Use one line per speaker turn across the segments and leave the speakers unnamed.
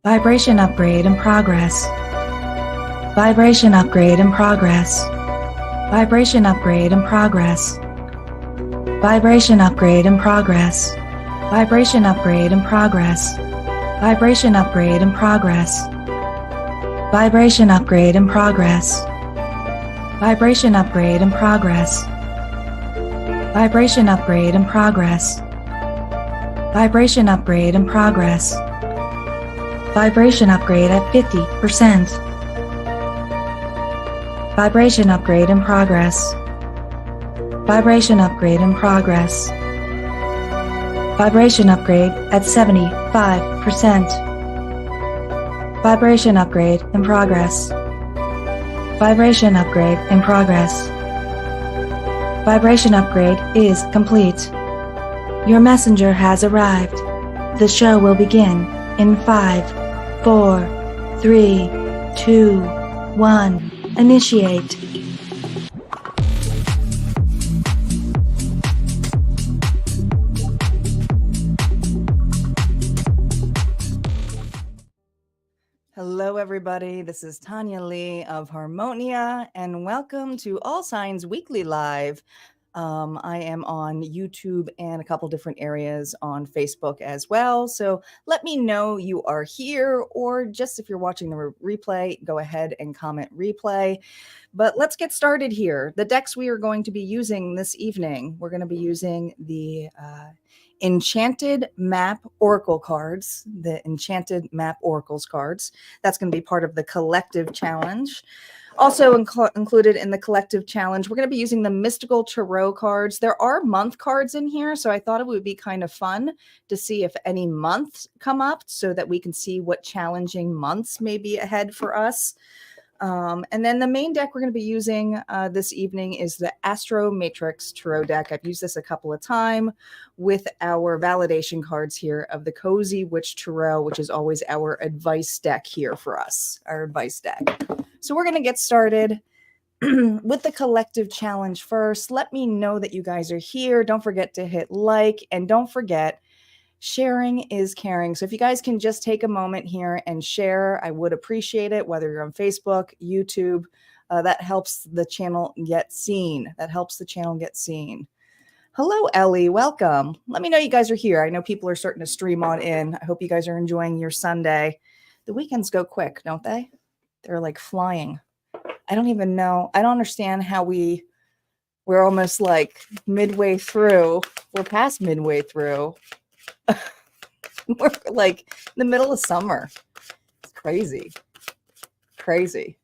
Vibration upgrade in progress. Vibration upgrade in progress. Vibration upgrade in progress. Vibration upgrade in progress. Vibration upgrade in progress. Vibration upgrade in progress. Vibration upgrade in progress. Vibration upgrade in progress. Vibration upgrade in progress. Vibration upgrade in progress. Vibration upgrade at 50%. Vibration upgrade in progress. Vibration upgrade in progress. Vibration upgrade at 75%. Vibration upgrade in progress. Vibration upgrade in progress. Vibration upgrade is complete. Your messenger has arrived. The show will begin in 5, 4, 3, 2, 1. Initiate. Hello, everybody. This is Tanya Lee of Harmonia, and welcome to All Signs Weekly Live. I am on YouTube and a couple different areas on Facebook as well. So let me know you are here, or just if you're watching the replay, go ahead and comment replay. But let's get started here. The decks we are going to be using this evening, we're going to be using the Enchanted Map Oracle cards, the Enchanted Map Oracles cards. That's going to be part of the collective challenge. Also included in the collective challenge, we're going to be using the Mystical Tarot cards. There are month cards in here, so I thought it would be kind of fun to see if any months come up so that we can see what challenging months may be ahead for us. And then the main deck we're going to be using this evening is the Astro Matrix Tarot deck. I've used this a couple of times with our validation cards here of the Cozy Witch Tarot, which is always our advice deck here for us, our advice deck. So we're going to get started with the collective challenge first. Let me know that you guys are here. Don't forget to hit like, and don't forget, sharing is caring. So if you guys can just take a moment here and share, I would appreciate it, whether you're on Facebook, YouTube. That helps the channel get seen. That helps the channel get seen. Hello, Ellie. Welcome. Let me know you guys are here. I know people are starting to stream on in. I hope you guys are enjoying your Sunday. The weekends go quick, don't they? They're like flying. I don't even know. I don't understand how we're almost like midway through. We're past midway through. We're like in the middle of summer. It's crazy. Crazy.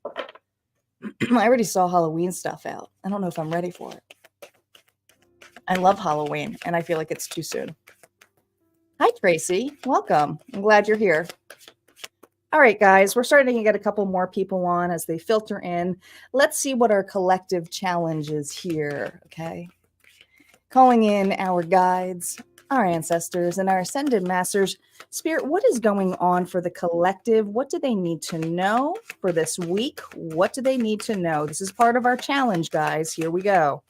I already saw Halloween stuff out. I don't know if I'm ready for it. I love Halloween, and I feel like it's too soon. Hi, Tracy. Welcome. I'm glad you're here. All right, guys, we're starting to get a couple more people on as they filter in. Let's see what our collective challenge is here, okay? Calling in our guides, our ancestors, and our ascended masters. Spirit, what is going on for the collective? What do they need to know for this week? What do they need to know? This is part of our challenge, guys. Here we go.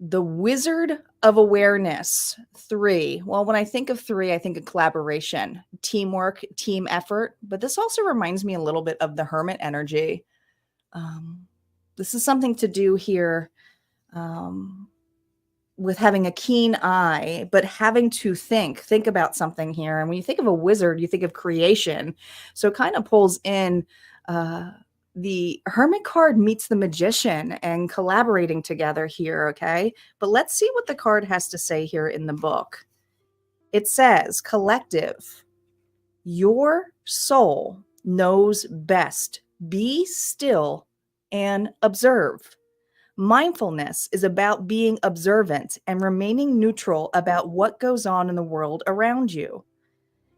The Wizard of Awareness, 3. Well, when I think of 3, I think of collaboration, teamwork, team effort. But this also reminds me a little bit of the Hermit energy. This is something to do here with having a keen eye, but having to think about something here. And when you think of a wizard, you think of creation. So it kind of pulls in the Hermit card meets the Magician and collaborating together here, okay? But let's see what the card has to say here in the book. It says, collective, your soul knows best. Be still and observe. Mindfulness is about being observant and remaining neutral about what goes on in the world around you.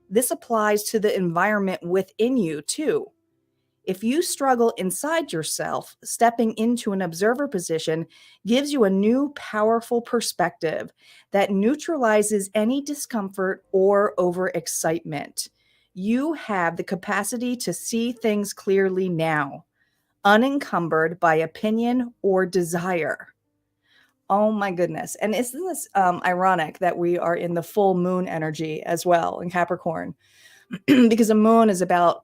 This applies to the environment within you, too. If you struggle inside yourself, stepping into an observer position gives you a new, powerful perspective that neutralizes any discomfort or overexcitement. You have the capacity to see things clearly now, unencumbered by opinion or desire. Oh my goodness. And isn't this ironic that we are in the full moon energy as well in Capricorn? Because the moon is about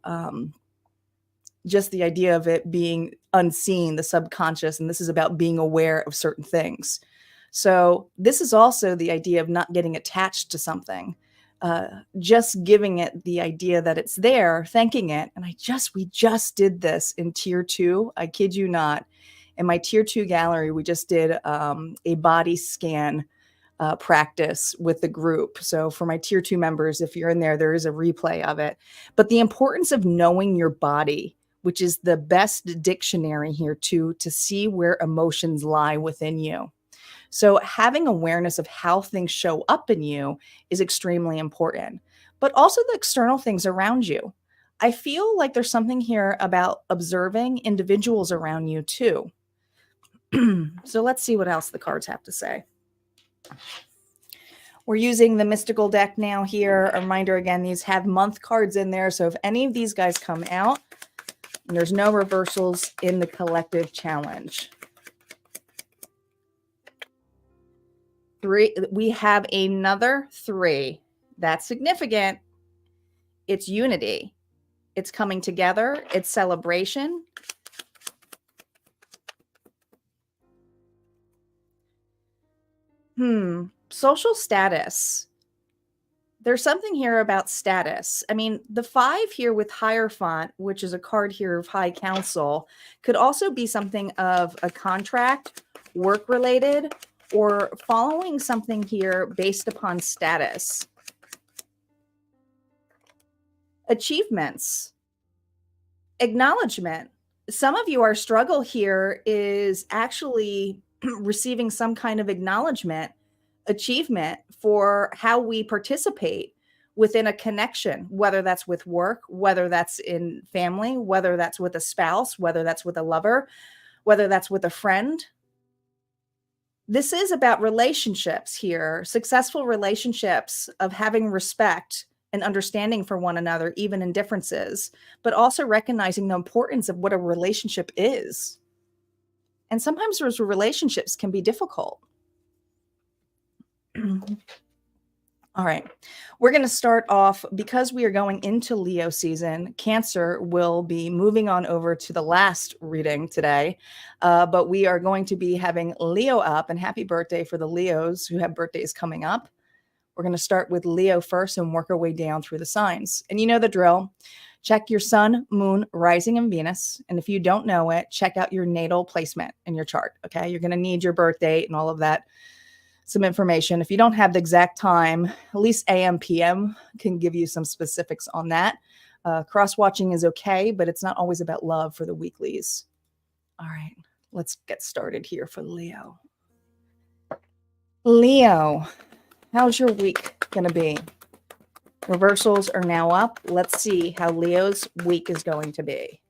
just the idea of it being unseen, the subconscious, and this is about being aware of certain things. So this is also the idea of not getting attached to something, just giving it the idea that it's there, thanking it. And we just did this in tier 2. I kid you not. In my tier 2 gallery, we just did a body scan practice with the group. So for my tier 2 members, if you're in there, there is a replay of it. But the importance of knowing your body, which is the best dictionary here to see where emotions lie within you. So having awareness of how things show up in you is extremely important, but also the external things around you. I feel like there's something here about observing individuals around you too. So let's see what else the cards have to say. We're using the mystical deck now here. A reminder again, these have month cards in there. So if any of these guys come out, and there's no reversals in the collective challenge. 3, we have another 3. That's significant. It's unity. It's coming together. It's celebration. Social status. There's something here about status. I mean, the 5 here with Hierophant, which is a card here of High Council, could also be something of a contract, work-related, or following something here based upon status. Achievements. Acknowledgement. Some of you, our struggle here is actually receiving some kind of acknowledgement, achievement for how we participate within a connection, whether that's with work, whether that's in family, whether that's with a spouse, whether that's with a lover, whether that's with a friend. This is about relationships here, successful relationships of having respect and understanding for one another, even in differences, but also recognizing the importance of what a relationship is. And sometimes those relationships can be difficult. All right, we're going to start off because we are going into Leo season. Cancer will be moving on over to the last reading today, but we are going to be having Leo up, and happy birthday for the Leos who have birthdays coming up. We're going to start with Leo first and work our way down through the signs. And you know the drill. Check your sun, moon, rising, and Venus. And if you don't know it, check out your natal placement in your chart. Okay, you're going to need your birth date and all of that. Some information. If you don't have the exact time, at least AM, PM can give you some specifics on that. Cross-watching is okay, but it's not always about love for the weeklies. All right, let's get started here for Leo. Leo, how's your week going to be? Reversals are now up. Let's see how Leo's week is going to be.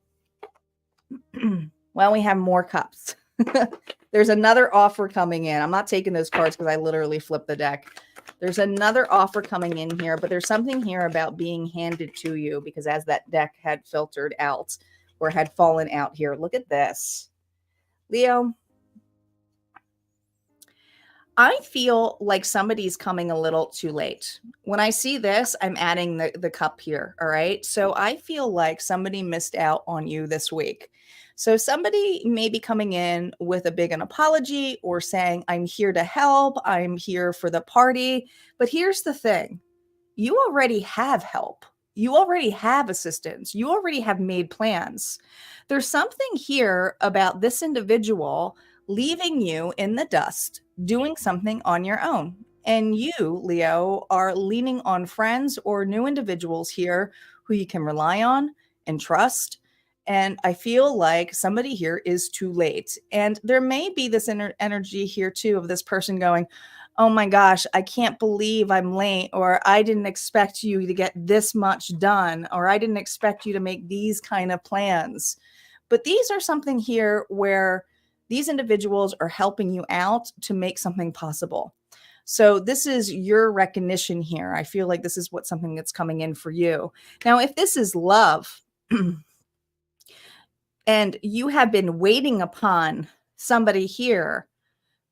Well, we have more cups. There's another offer coming in. I'm not taking those cards because I literally flipped the deck. There's another offer coming in here, but there's something here about being handed to you because as that deck had filtered out or had fallen out here, look at this. Leo, I feel like somebody's coming a little too late. When I see this, I'm adding the cup here, all right? So I feel like somebody missed out on you this week. So somebody may be coming in with a big an apology or saying, I'm here to help, I'm here for the party. But here's the thing. You already have help. You already have assistance. You already have made plans. There's something here about this individual leaving you in the dust, doing something on your own. And you, Leo, are leaning on friends or new individuals here who you can rely on and trust. And I feel like somebody here is too late. And there may be this energy here too of this person going, oh my gosh, I can't believe I'm late, or I didn't expect you to get this much done, or I didn't expect you to make these kind of plans. But these are something here where these individuals are helping you out to make something possible. So this is your recognition here. I feel like this is what something that's coming in for you. Now, if this is love, and you have been waiting upon somebody here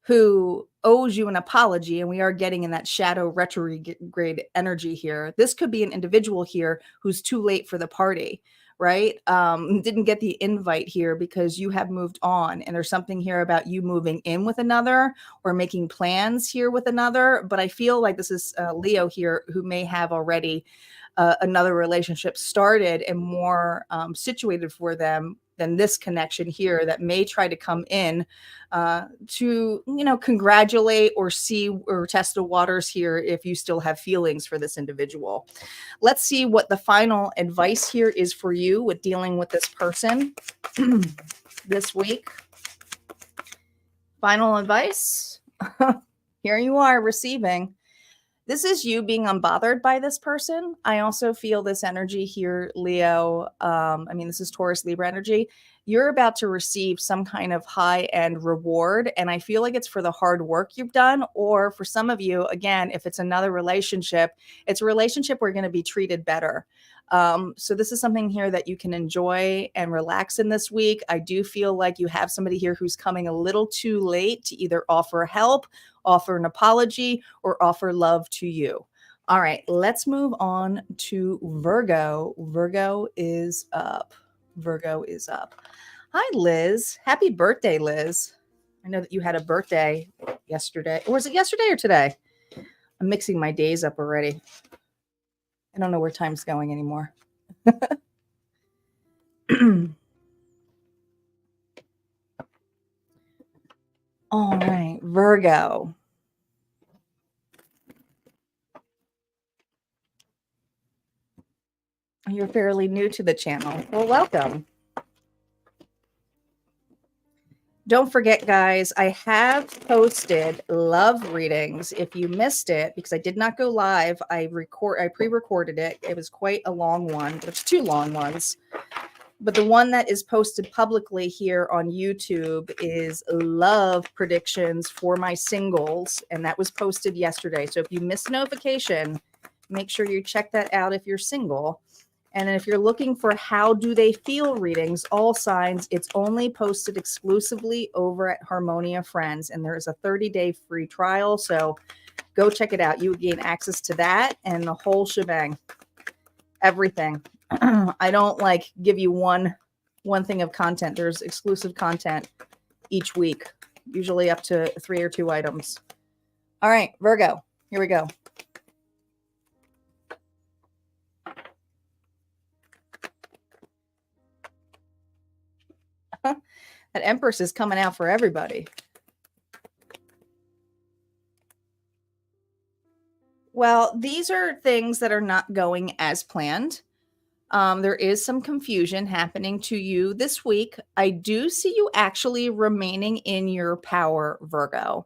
who owes you an apology, and we are getting in that shadow retrograde energy here. This could be an individual here who's too late for the party, right? Didn't get the invite here because you have moved on, and there's something here about you moving in with another or making plans here with another. But I feel like this is Leo here who may have already another relationship started and more situated for them than this connection here that may try to come in to, congratulate or see or test the waters here if you still have feelings for this individual. Let's see what the final advice here is for you with dealing with this person this week. Final advice. Here you are receiving. This is you being unbothered by this person. I also feel this energy here, Leo. This is Taurus, Libra energy. You're about to receive some kind of high-end reward, and I feel like it's for the hard work you've done, or for some of you, again, if it's another relationship, it's a relationship where you're going to be treated better. So this is something here that you can enjoy and relax in this week. I do feel like you have somebody here who's coming a little too late to either offer help, offer an apology, or offer love to you. All right, let's move on to Virgo. Virgo is up. Virgo is up. Hi, Liz. Happy birthday, Liz. I know that you had a birthday yesterday. Or was it yesterday or today? I'm mixing my days up already. I don't know where time's going anymore. All right, Virgo. You're fairly new to the channel. Well, welcome. Don't forget, guys, I have posted love readings. If you missed it, because I did not go live, I pre-recorded it. It was quite a long one. There's two long ones. But the one that is posted publicly here on YouTube is love predictions for my singles. And that was posted yesterday. So if you missed notification, make sure you check that out if you're single. And then if you're looking for how do they feel readings, all signs, it's only posted exclusively over at Harmonia Friends. And there is a 30-day free trial. So go check it out. You would gain access to that and the whole shebang. Everything. I don't give you one thing of content. There's exclusive content each week, usually up to 3 or 2 items. All right, Virgo, here we go. That Empress is coming out for everybody. Well, these are things that are not going as planned. There is some confusion happening to you this week. I do see you actually remaining in your power, Virgo.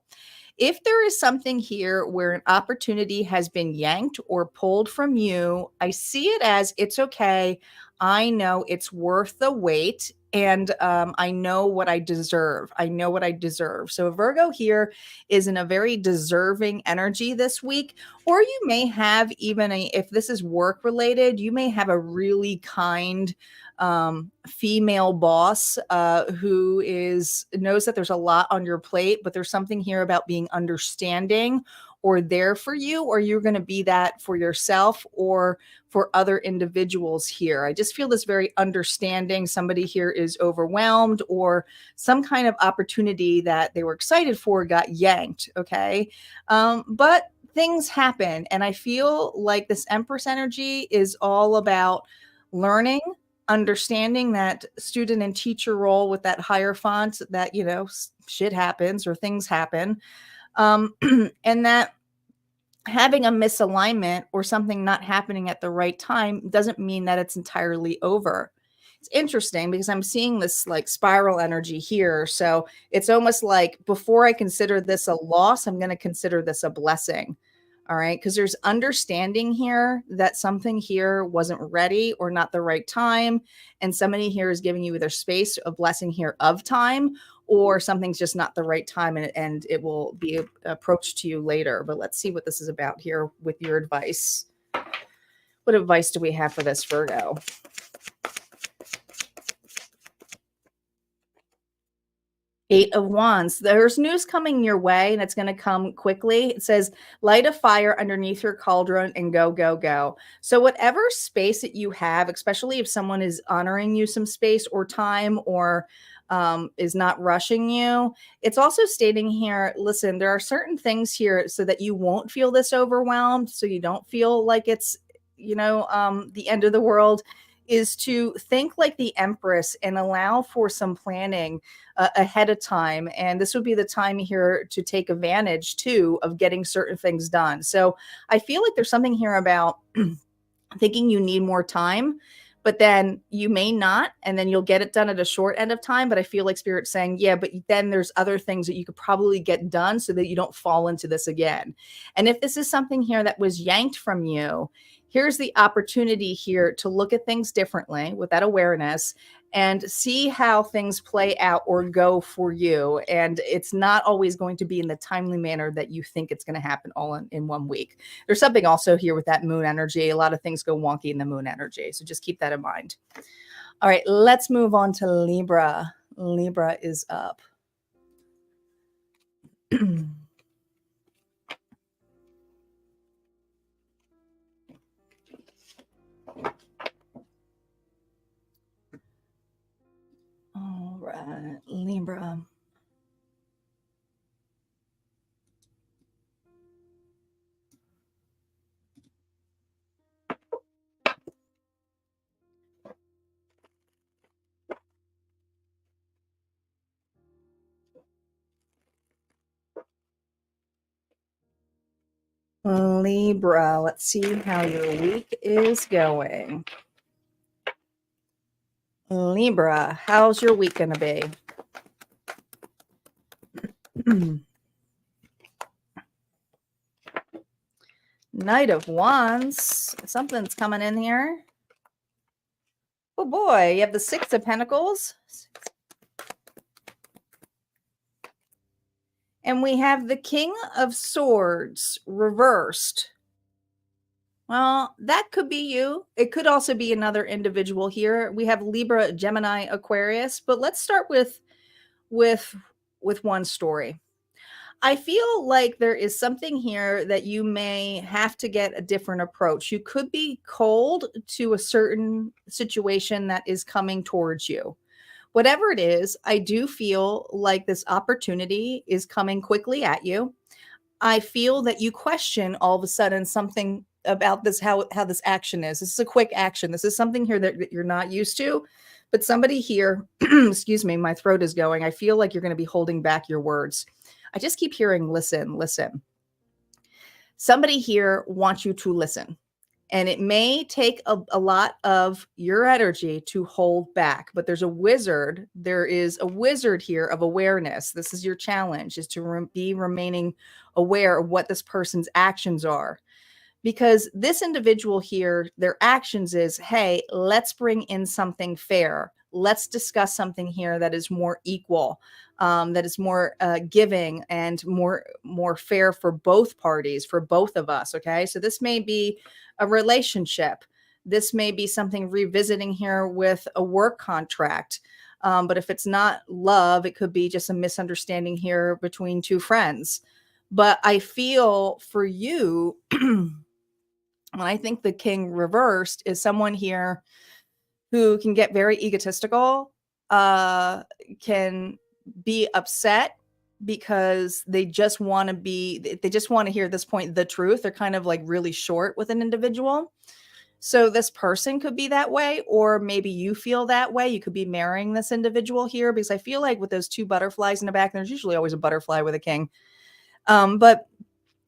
If there is something here where an opportunity has been yanked or pulled from you, I see it as it's okay. I know it's worth the wait. And I know what I deserve. I know what I deserve. So Virgo here is in a very deserving energy this week. Or you may have even if this is work related, you may have a really kind female boss who knows that there's a lot on your plate, but there's something here about being understanding or there for you, or you're going to be that for yourself or for other individuals here. I just feel this very understanding. Somebody here is overwhelmed or some kind of opportunity that they were excited for got yanked. Okay. But things happen. And I feel like this Empress energy is all about learning, understanding that student and teacher role with that higher font that, shit happens or things happen. And that having a misalignment or something not happening at the right time doesn't mean that it's entirely over. It's interesting because I'm seeing this spiral energy here. So it's almost like before I consider this a loss, I'm going to consider this a blessing. All right. Because there's understanding here that something here wasn't ready or not the right time. And somebody here is giving you either space, a blessing here of time, or something's just not the right time and it will be approached to you later. But let's see what this is about here with your advice. What advice do we have for this, Virgo? Eight of Wands. There's news coming your way, and it's going to come quickly. It says, light a fire underneath your cauldron and go, go, go. So whatever space that you have, especially if someone is honoring you some space or time, or is not rushing you, it's also stating here, listen, there are certain things here so that you won't feel this overwhelmed, so you don't feel like it's, the end of the world, is to think like the Empress and allow for some planning ahead of time. And this would be the time here to take advantage too of getting certain things done. So I feel like there's something here about thinking you need more time, but then you may not, and then you'll get it done at a short end of time. But I feel like Spirit's saying, yeah, but then there's other things that you could probably get done so that you don't fall into this again. And if this is something here that was yanked from you, here's the opportunity here to look at things differently with that awareness and see how things play out or go for you. And it's not always going to be in the timely manner that you think it's going to happen all in 1 week. There's something also here with that moon energy. A lot of things go wonky in the moon energy. So just keep that in mind. All right, let's move on to Libra. Libra is up. All right, Libra. Libra, let's see how your week is going. Libra, how's your week going to be? Knight of Wands. Something's coming in here. Oh boy, you have the Six of Pentacles. And we have the King of Swords reversed. Well, that could be you. It could also be another individual here. We have Libra, Gemini, Aquarius, but let's start with one story. I feel like there is something here that you may have to get a different approach. You could be cold to a certain situation that is coming towards you. Whatever it is, I do feel like this opportunity is coming quickly at you. I feel that you question all of a sudden something about this, how this action is. This is a quick action. This is something here that you're not used to. But somebody here, excuse me, my throat is going. I feel like you're going to be holding back your words. I just keep hearing, listen, listen. Somebody here wants you to listen. And it may take a lot of your energy to hold back, but there's a wizard. There is a wizard here of awareness. This is your challenge, is to be remaining aware of what this person's actions are. Because this individual here, their actions is, hey, let's bring in something fair. Let's discuss something here that is more equal, that is more giving and more fair for both parties, for both of us. Okay, so this may be a relationship. This may be something revisiting here with a work contract. But if it's not love, it could be just a misunderstanding here between two friends. But I feel for you, I think the King reversed is someone here who can get very egotistical, can be upset because they just want to hear at this point the truth. They're kind of like really short with an individual. So this person could be that way, or maybe you feel that way. You could be marrying this individual here, because I feel like with those two butterflies in the back, there's usually always a butterfly with a king. But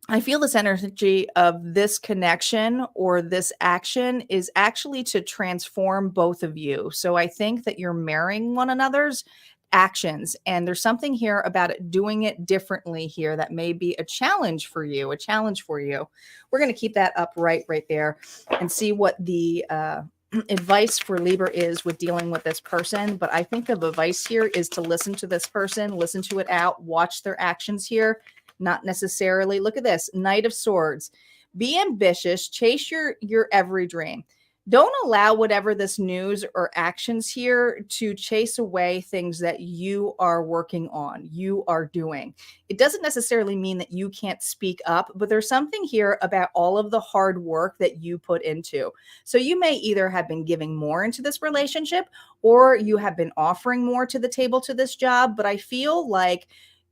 I feel this energy of this connection or this action is actually to transform both of you. So I think that you're marrying one another's actions, and there's something here about it, doing it differently here, that may be a challenge for you, We're going to keep that up right there and see what the advice for Libra is with dealing with this person. But I think the advice here is to listen to this person, listen to it out, watch their actions here. Not necessarily, look at this, Knight of Swords. Be ambitious, chase your every dream. Don't allow whatever this news or actions here to chase away things that you are working on, you are doing. It doesn't necessarily mean that you can't speak up, but there's something here about all of the hard work that you put into. So you may either have been giving more into this relationship or you have been offering more to the table to this job, but I feel like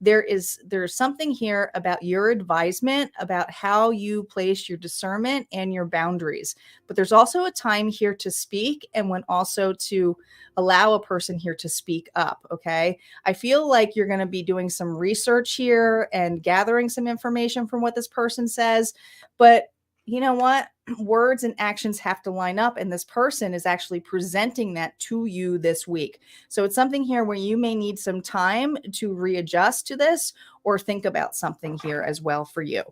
there's something here about your advisement, about how you place your discernment and your boundaries. But there's also a time here to speak and when also to allow a person here to speak up. Okay. I feel like you're going to be doing some research here and gathering some information from what this person says. But you know what? Words and actions have to line up, and this person is actually presenting that to you this week. So it's something here where you may need some time to readjust to this or think about something here as well for you.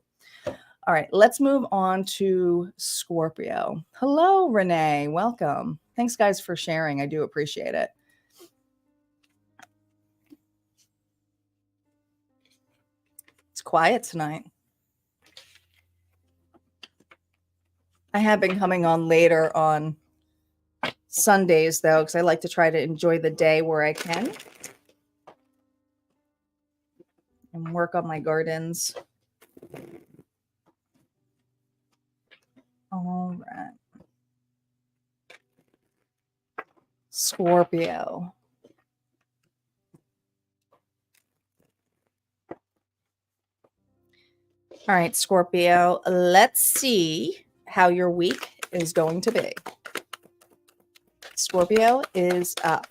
All right, let's move on to Scorpio. Hello, Renee. Welcome. Thanks, guys, for sharing. I do appreciate it. It's quiet tonight. I have been coming on later on Sundays, though, because I like to try to enjoy the day where I can and work on my gardens. All right. Scorpio. All right, Scorpio, let's see how your week is going to be. Scorpio is up.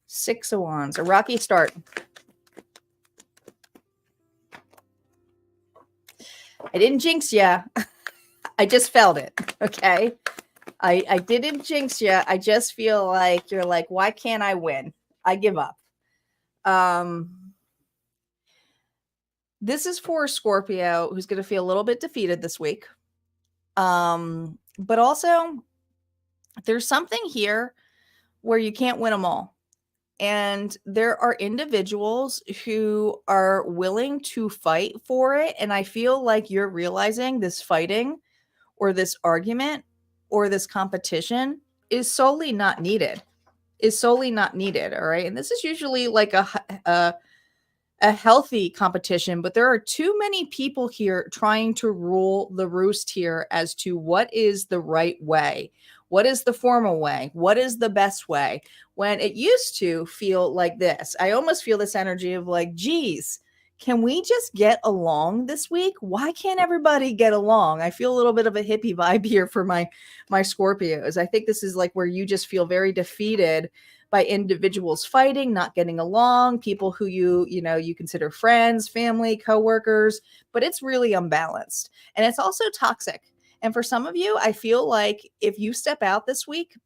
6 of Wands, a rocky start. I didn't jinx you. I just felt it, okay? I didn't jinx you. I just feel like you're like, why can't I win? I give up. This is for Scorpio who's going to feel a little bit defeated this week. But also there's something here where you can't win them all. And there are individuals who are willing to fight for it. And I feel like you're realizing this fighting or this argument or this competition is solely not needed. All right. And this is usually like a healthy competition, but there are too many people here trying to rule the roost here as to what is the right way. What is the formal way? What is the best way? When it used to feel like this, I almost feel this energy of like, geez, can we just get along this week? Why can't everybody get along? I feel a little bit of a hippie vibe here for my Scorpios. I think this is like where you just feel very defeated by individuals fighting, not getting along, people who you consider friends, family, coworkers, but it's really unbalanced. And it's also toxic. And for some of you, I feel like if you step out this week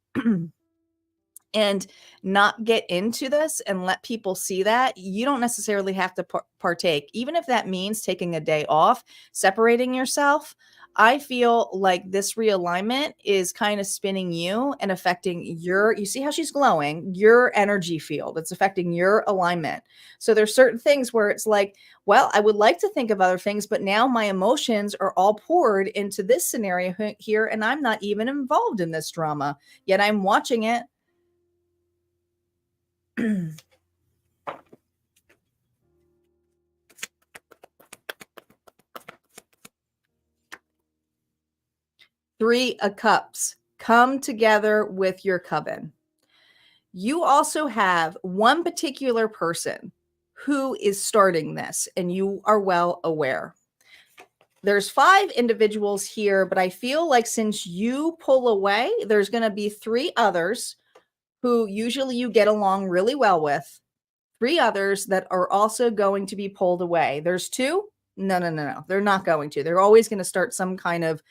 and not get into this and let people see that, you don't necessarily have to partake. Even if that means taking a day off, separating yourself, I feel like this realignment is kind of spinning you and affecting you see how she's glowing, your energy field. It's affecting your alignment. So there's certain things where it's like, well, I would like to think of other things, but now my emotions are all poured into this scenario here, and I'm not even involved in this drama, yet I'm watching it. Three of Cups. Come together with your coven. You also have one particular person who is starting this, and you are well aware. There's 5 individuals here, but I feel like since you pull away, there's going to be 3 others who usually you get along really well with. 3 others that are also going to be pulled away. There's 2. No. They're not going to. They're always going to start some kind of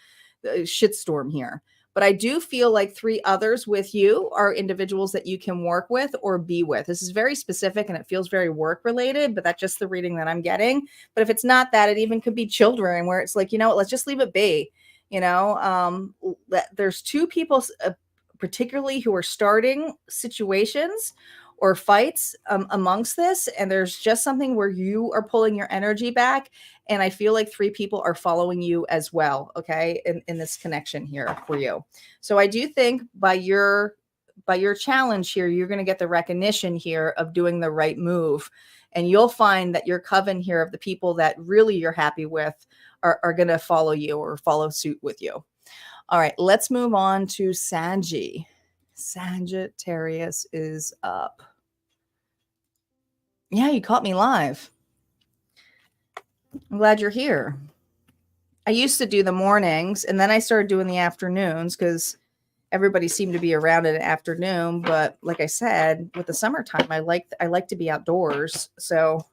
shitstorm here. But I do feel like 3 others with you are individuals that you can work with or be with. This is very specific and it feels very work related, but that's just the reading that I'm getting. But if it's not that, it even could be children where it's like, let's just leave it be. There's 2 people particularly who are starting situations or fights amongst this, and there's just something where you are pulling your energy back, and I feel like 3 people are following you as well, okay, in this connection here for you. So I do think by your challenge here, you're going to get the recognition here of doing the right move, and you'll find that your coven here of the people that really you're happy with are going to follow you or follow suit with you. All right, let's move on to Saggy. Sagittarius is up. Yeah, you caught me live. I'm glad you're here. I used to do the mornings, and then I started doing the afternoons because everybody seemed to be around in the afternoon. But like I said, with the summertime, I like to be outdoors. So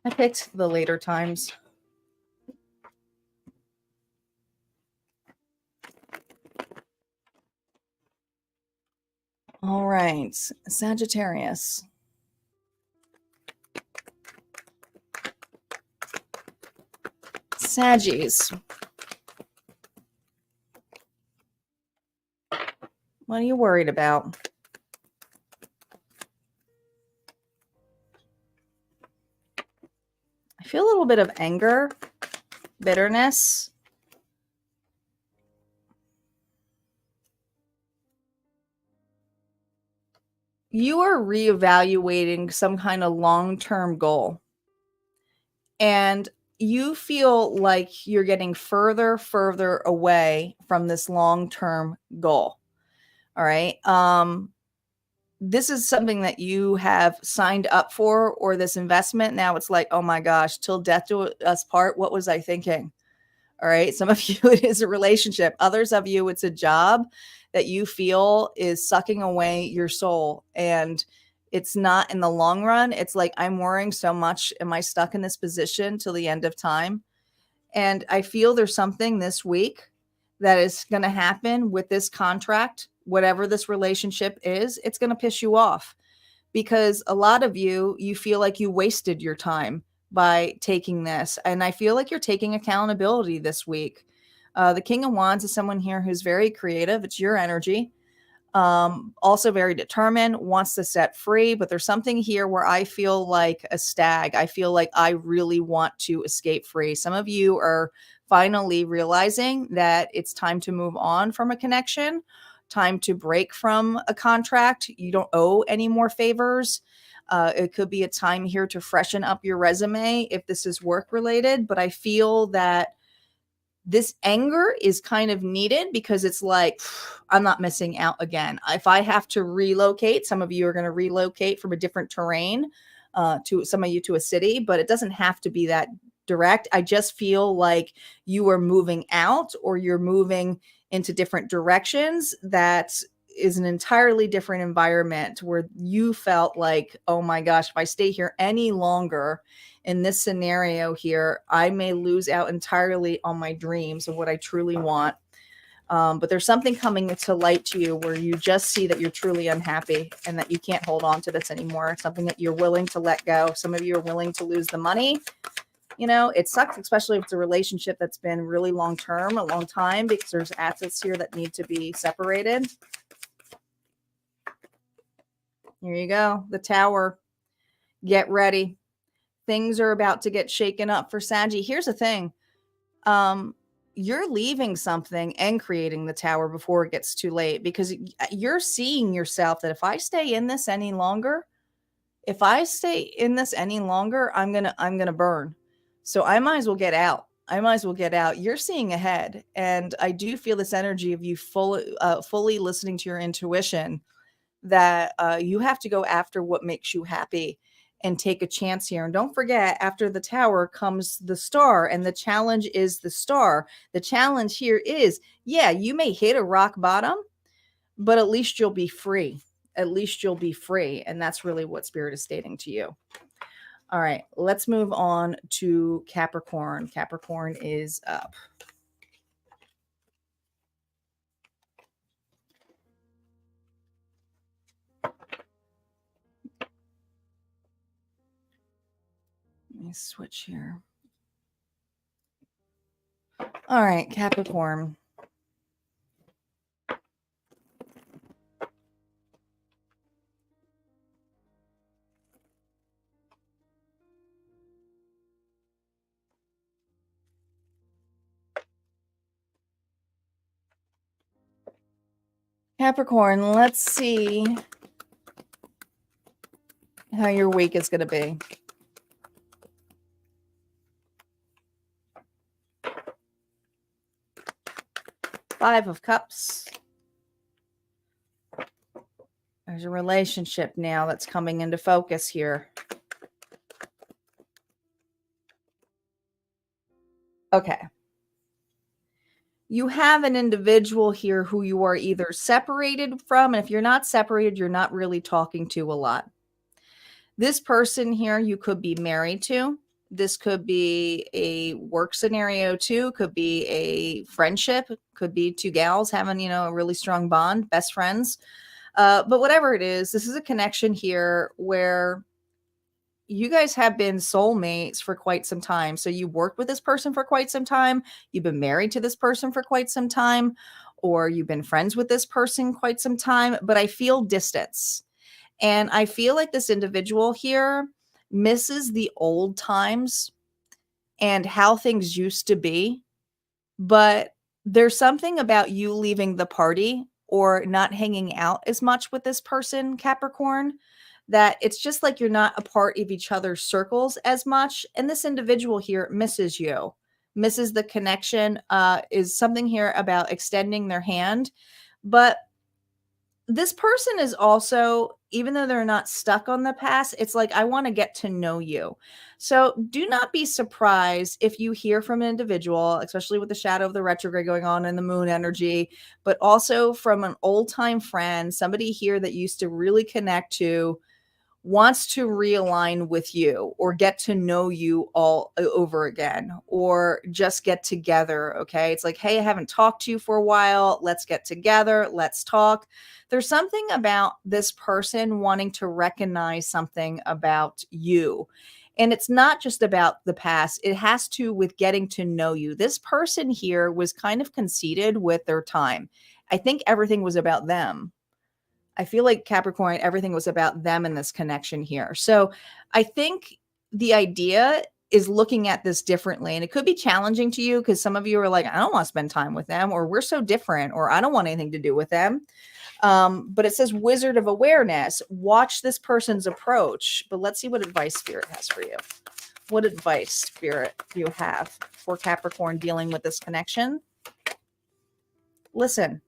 I picked the later times. All right, Sagittarius. Saggies. What are you worried about? I feel a little bit of anger, bitterness. You are reevaluating some kind of long-term goal. And you feel like you're getting further away from this long-term goal. All right. This is something that you have signed up for, or this investment. Now it's like, oh my gosh, till death do us part. What was I thinking? All right. Some of you, it is a relationship. Others of you, it's a job that you feel is sucking away your soul. And it's not in the long run. It's like, I'm worrying so much. Am I stuck in this position till the end of time? And I feel there's something this week that is going to happen with this contract, whatever this relationship is, it's going to piss you off, because a lot of you feel like you wasted your time by taking this. And I feel like you're taking accountability this week. The King of Wands is someone here who's very creative. It's your energy. Also very determined, wants to set free, but there's something here where I feel like a stag. I feel like I really want to escape free. Some of you are finally realizing that it's time to move on from a connection, time to break from a contract. You don't owe any more favors. It could be a time here to freshen up your resume if this is work related, but I feel that this anger is kind of needed, because it's like, I'm not missing out again. If I have to relocate, some of you are going to relocate from a different terrain, to some of you to a city, but it doesn't have to be that direct. I just feel like you are moving out, or you're moving into different directions. That is an entirely different environment where you felt like, oh my gosh, if I stay here any longer in this scenario here, I may lose out entirely on my dreams of what I truly want. But there's something coming to light to you where you just see that you're truly unhappy and that you can't hold on to this anymore. Something that you're willing to let go. Some of you are willing to lose the money. You know, it sucks, especially if it's a relationship that's been really long term, a long time, because there's assets here that need to be separated. Here you go. The Tower. Get ready. Things are about to get shaken up for Saggy. Here's the thing. You're leaving something and creating the Tower before it gets too late, because you're seeing yourself that if I stay in this any longer, I'm going to burn. So I might as well get out. You're seeing ahead. And I do feel this energy of you fully listening to your intuition, that you have to go after what makes you happy and take a chance here. And don't forget, after the Tower comes the Star, and the challenge is the Star. The challenge here is, yeah, you may hit a rock bottom, but at least you'll be free. And that's really what Spirit is stating to you. All right, let's move on to Capricorn. Capricorn is up. Let me switch here. All right, Capricorn. Capricorn, let's see how your week is going to be. Five of Cups. There's a relationship now that's coming into focus here. Okay. You have an individual here who you are either separated from, and if you're not separated, you're not really talking to a lot. This person here, you could be married to. This could be a work scenario too. Could be a friendship. Could be two gals having, a really strong bond, best friends. But whatever it is, this is a connection here where you guys have been soulmates for quite some time. So you worked with this person for quite some time. You've been married to this person for quite some time, or you've been friends with this person quite some time. But I feel distance. And I feel like this individual here misses the old times and how things used to be. But there's something about you leaving the party or not hanging out as much with this person, Capricorn, that it's just like you're not a part of each other's circles as much. And this individual here misses you, misses the connection, is something here about extending their hand. But this person is also, even though they're not stuck on the past, it's like, I want to get to know you. So do not be surprised if you hear from an individual, especially with the shadow of the retrograde going on and the moon energy, but also from an old time friend, somebody here that used to really connect to, wants to realign with you or get to know you all over again, or just get together. Okay. It's like, hey, I haven't talked to you for a while. Let's get together. Let's talk. There's something about this person wanting to recognize something about you. And it's not just about the past. It has to with getting to know you. This person here was kind of conceited with their time. I think everything was about them. I feel like Capricorn, everything was about them in this connection here. So I think the idea is looking at this differently. And it could be challenging to you because some of you are like, I don't want to spend time with them, or we're so different, or I don't want anything to do with them. But it says Wizard of Awareness. Watch this person's approach. But let's see what advice Spirit has for you. What advice, Spirit, do you have for Capricorn dealing with this connection? Listen.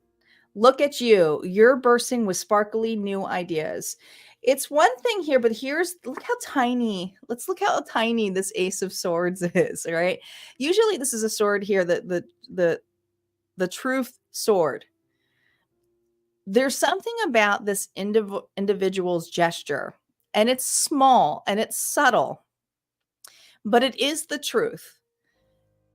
Look at you. You're bursting with sparkly new ideas. It's one thing here, but look how tiny. Let's look how tiny this Ace of Swords is, all right? Usually this is a sword here, the truth sword. There's something about this individual's gesture, and it's small and it's subtle, but it is the truth.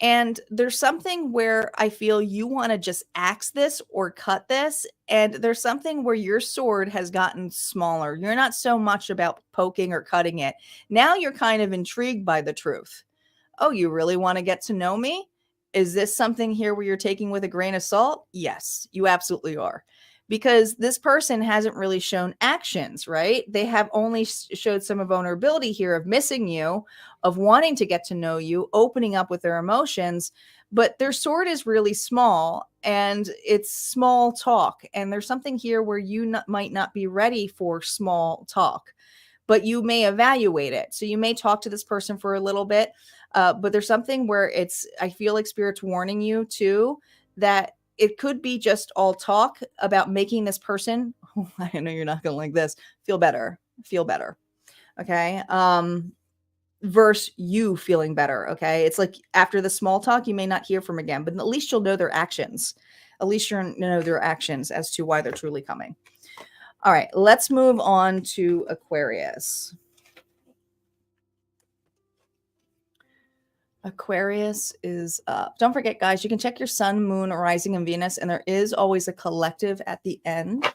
And there's something where I feel you want to just axe this or cut this. And there's something where your sword has gotten smaller. You're not so much about poking or cutting it. Now you're kind of intrigued by the truth. Oh, you really want to get to know me? Is this something here where you're taking with a grain of salt? Yes, you absolutely are. Because this person hasn't really shown actions, right? They have only showed some vulnerability here of missing you, of wanting to get to know you, opening up with their emotions, but their sword is really small and it's small talk. And there's something here where you might not be ready for small talk, but you may evaluate it. So you may talk to this person for a little bit, but there's something where I feel like Spirit's warning you too, that it could be just all talk about making this person, I know you're not going to like this, feel better. Okay. Versus you feeling better. Okay. It's like after the small talk, you may not hear from again, but at least you'll know their actions. At least you know their actions as to why they're truly coming. All right. Let's move on to Aquarius. Aquarius is up. Don't forget, guys, you can check your sun, moon, rising, and Venus, and there is always a collective at the end.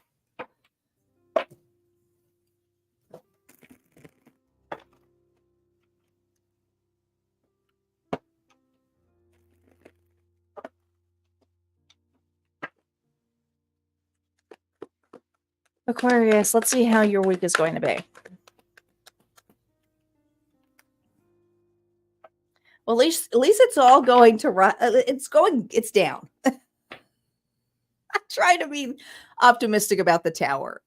Aquarius, let's see how your week is going to be. Well, at least it's all going to it's down. Try to be optimistic about the tower.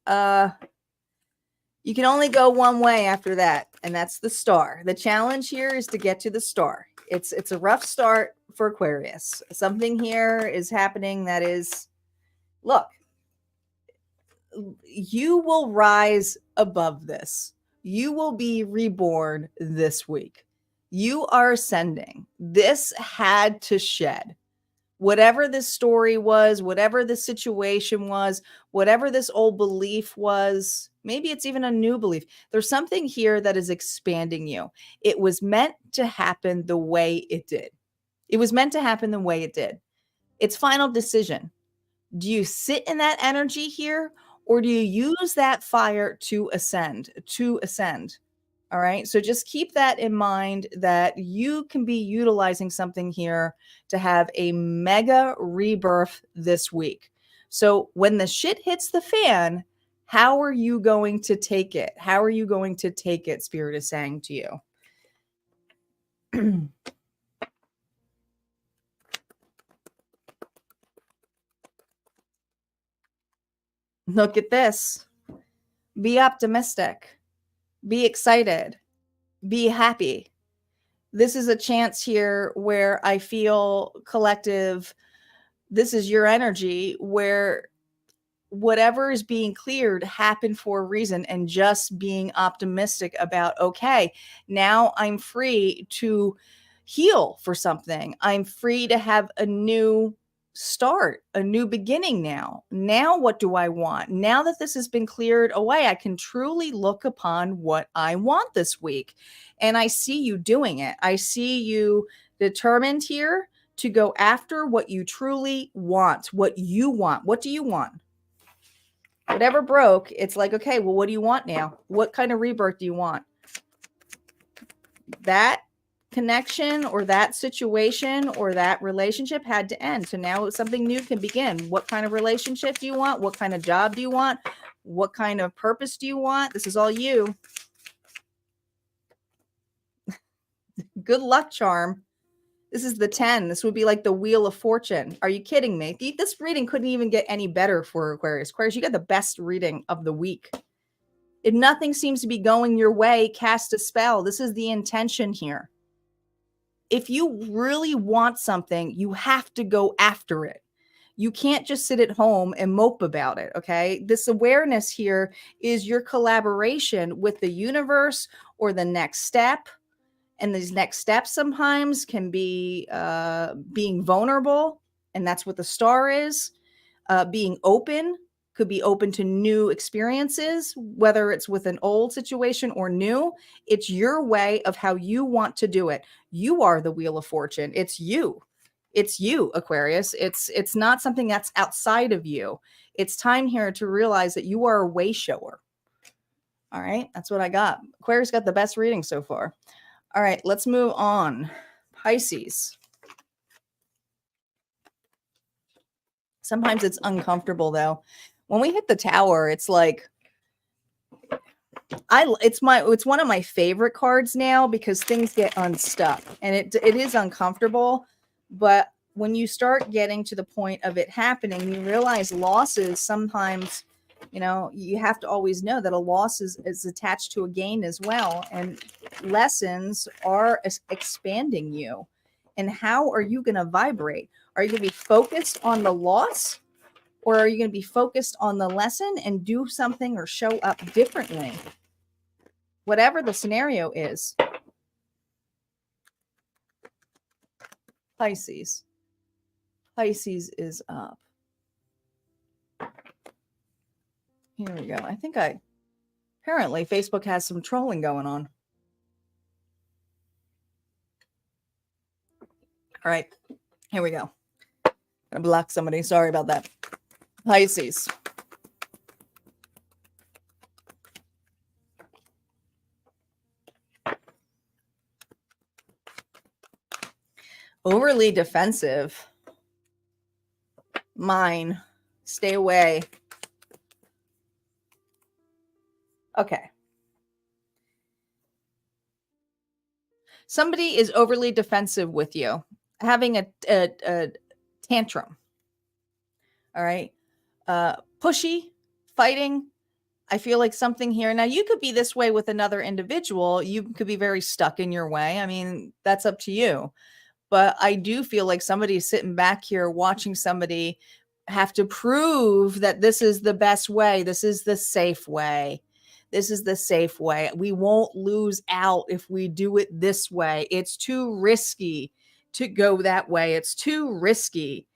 You can only go one way after that, and that's the star. The challenge here is to get to the star. It's a rough start for Aquarius. Something here is happening that is, look, you will rise above this. You will be reborn this week. You are ascending. This had to shed. Whatever this story was, whatever the situation was, whatever this old belief was, maybe it's even a new belief. There's something here that is expanding you. It was meant to happen the way it did. It was meant to happen the way it did. It's final decision. Do you sit in that energy here, or do you use that fire to ascend, All right. So just keep that in mind, that you can be utilizing something here to have a mega rebirth this week. So when the shit hits the fan, how are you going to take it? How are you going to take it? Spirit is saying to you. Look at this. Be optimistic. Be excited. Be happy. This is a chance here where I feel collective. This is your energy where whatever is being cleared happened for a reason, and just being optimistic about, okay, now I'm free to heal for something. I'm free to have a new start, a new beginning now. Now, what do I want? Now that this has been cleared away, I can truly look upon what I want this week. And I see you doing it. I see you determined here to go after what you truly want, what you want. What do you want? Whatever broke, it's like, okay, well, what do you want now? What kind of rebirth do you want? That connection or that situation or that relationship had to end. So now something new can begin. What kind of relationship do you want? What kind of job do you want? What kind of purpose do you want? This is all you. Good luck charm. This is the 10. This would be like the Wheel of Fortune. Are you kidding me? This reading couldn't even get any better for Aquarius. Aquarius, you got the best reading of the week. If nothing seems to be going your way, cast a spell. This is the intention here. If you really want something, you have to go after it. You can't just sit at home and mope about it, okay? This awareness here is your collaboration with the universe or the next step. And these next steps sometimes can be being vulnerable, and that's what the star is. Being open, could be open to new experiences, whether it's with an old situation or new. It's your way of how you want to do it. You are the Wheel of Fortune. It's you. It's you, Aquarius. It's not something that's outside of you. It's time here to realize that you are a way shower. All right, that's what I got. Aquarius got the best reading so far. All right, let's move on. Pisces. Sometimes it's uncomfortable though. When we hit the tower, it's like it's one of my favorite cards now, because things get unstuck and it is uncomfortable. But when you start getting to the point of it happening, you realize losses sometimes, you have to always know that a loss is attached to a gain as well. And lessons are expanding you. And how are you going to vibrate? Are you going to be focused on the loss, or are you going to be focused on the lesson and do something or show up differently? Whatever the scenario is. Pisces. Pisces is up. Here we go. I think apparently Facebook has some trolling going on. All right, here we go. I'm gonna block somebody. Sorry about that. Pisces. Overly defensive. Mine. Stay away. Okay. Somebody is overly defensive with you, having a tantrum. All right. pushy, fighting. I feel like something here. Now, you could be this way with another individual. You could be very stuck in your way. I mean, that's up to you. But I do feel like somebody's sitting back here watching somebody have to prove that this is the best way. This is the safe way. This is the safe way. We won't lose out if we do it this way. It's too risky to go that way. It's too risky.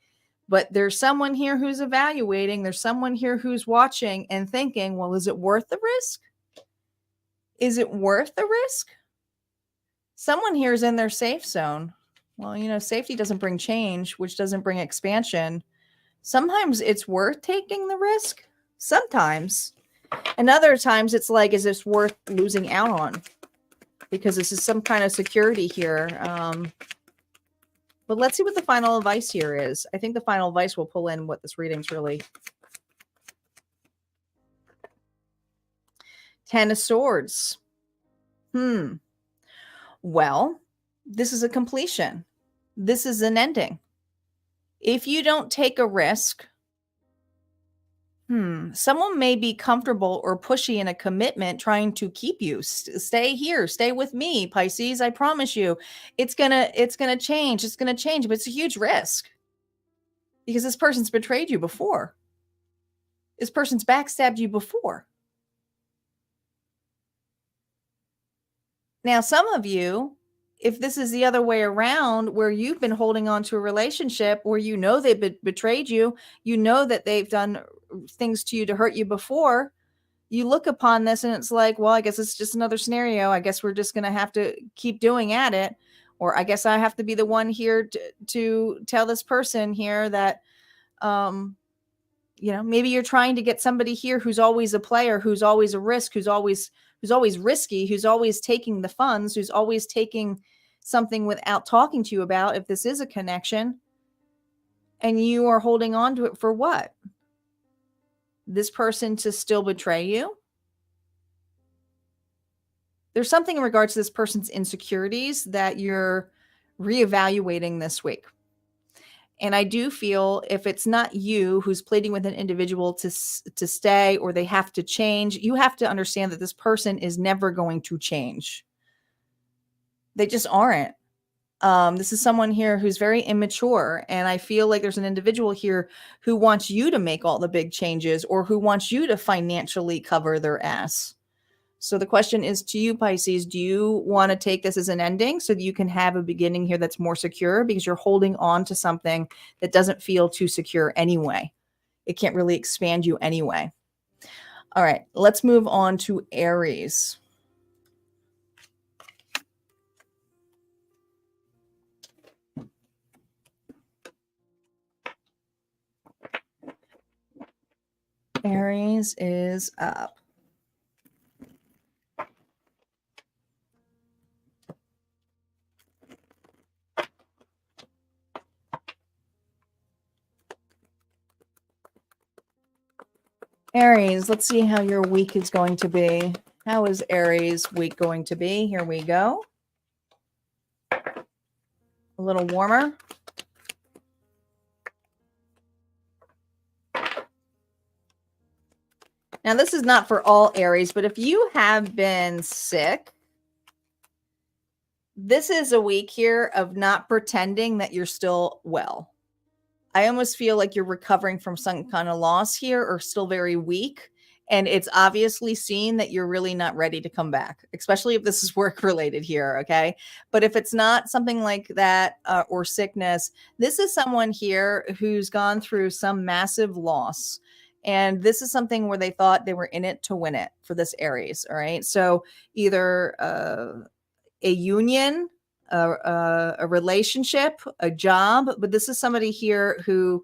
But there's someone here who's evaluating. There's someone here who's watching and thinking, well, is it worth the risk? Is it worth the risk? Someone here is in their safe zone. Well, you know, safety doesn't bring change, which doesn't bring expansion. Sometimes it's worth taking the risk. Sometimes. And other times it's like, is this worth losing out on? Because this is some kind of security here. But let's see what the final advice here is. I think the final advice will pull in what this reading's really. 10 of Swords. Well, this is a completion. This is an ending. If you don't take a risk, someone may be comfortable or pushy in a commitment trying to keep you. Stay here. Stay with me, Pisces. I promise you. It's gonna change. It's gonna change, but it's a huge risk. Because this person's betrayed you before. This person's backstabbed you before. Now, some of you, if this is the other way around, where you've been holding on to a relationship where you know they've betrayed you, you know that they've done things to you to hurt you before, you look upon this and it's like, well, I guess it's just another scenario. I guess we're just going to have to keep doing at it. Or I guess I have to be the one here to tell this person here that, you know, maybe you're trying to get somebody here who's always a player, who's always a risk, who's always risky, who's always taking the funds, who's always taking something without talking to you about if this is a connection, and you are holding on to it for what? This person to still betray you? There's something in regards to this person's insecurities that you're reevaluating this week. And I do feel if it's not you who's pleading with an individual to stay, or they have to change, you have to understand that this person is never going to change. They just aren't. This is someone here who's very immature. And I feel like there's an individual here who wants you to make all the big changes, or who wants you to financially cover their ass. So the question is to you, Pisces, do you want to take this as an ending so that you can have a beginning here that's more secure, because you're holding on to something that doesn't feel too secure anyway? It can't really expand you anyway. All right, let's move on to Aries. Aries is up. Aries, let's see how your week is going to be. How is Aries' week going to be? Here we go. A little warmer. Now, this is not for all Aries, but if you have been sick, this is a week here of not pretending that you're still well. I almost feel like you're recovering from some kind of loss here, or still very weak. And it's obviously seen that you're really not ready to come back, especially if this is work related here. Okay. But if it's not something like that, or sickness, this is someone here who's gone through some massive loss. And this is something where they thought they were in it to win it for this Aries. All right. So either a union, a relationship, a job, but this is somebody here who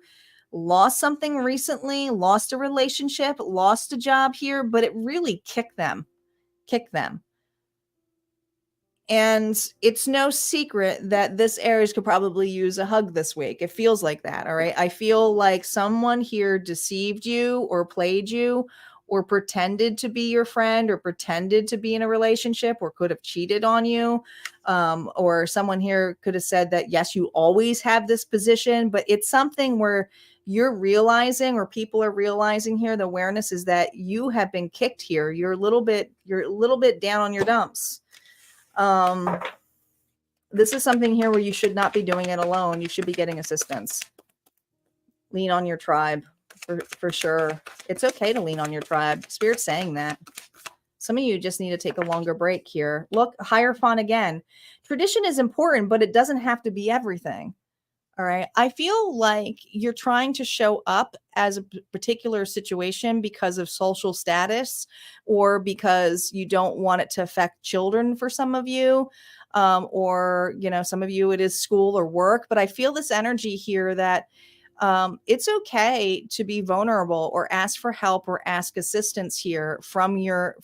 lost something recently, lost a relationship, lost a job here, but it really kicked them. And it's no secret that this Aries could probably use a hug this week. It feels like that. All right. I feel like someone here deceived you, or played you, or pretended to be your friend, or pretended to be in a relationship, or could have cheated on you. Or someone here could have said that, yes, you always have this position, but it's something where you're realizing, or people are realizing here, the awareness is that you have been kicked here. You're a little bit down on your dumps. This is something here where you should not be doing it alone. You should be getting assistance. Lean on your tribe for sure. It's okay to lean on your tribe. Spirit's saying that. Some of you just need to take a longer break here. Look, Hierophant again. Tradition is important, but it doesn't have to be everything. All right. I feel like you're trying to show up as a particular situation because of social status, or because you don't want it to affect children for some of you. Or, you know, some of you it is school or work. But I feel this energy here that it's okay to be vulnerable, or ask for help, or ask assistance here from your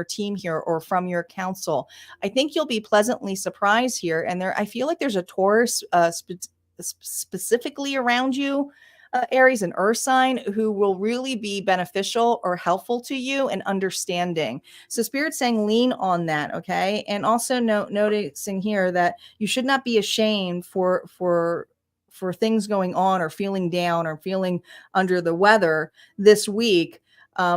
team here, or from your counsel. I think you'll be pleasantly surprised here. And I feel like there's a Taurus specifically around you, Aries, and Earth sign, who will really be beneficial or helpful to you and understanding. So Spirit's saying lean on that, okay? And also noticing here that you should not be ashamed for things going on, or feeling down, or feeling under the weather this week.